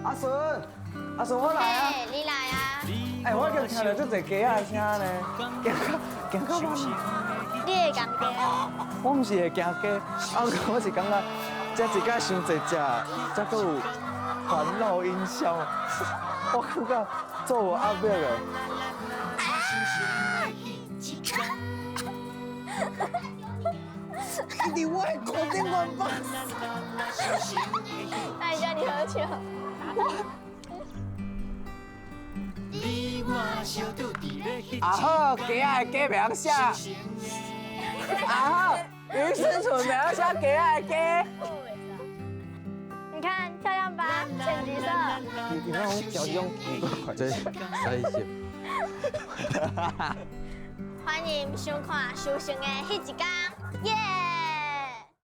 阿顺，阿顺，我来啊！嘿，你来啊！哎，我已经听到足侪鸡仔的声呢，行到慢。你会讲对哦。我唔是会惊鸡，我是感觉这一家伤侪只，才佫有环绕音效，我感觉做有压力的。你我的口顶管吧。那叫你喝酒。啊好，鸡仔的鸡名写。啊好，于思纯名写鸡仔的鸡。你看漂亮吧，浅橘色。你那种表情真真是。欢迎收看《修行的迄一天》，耶！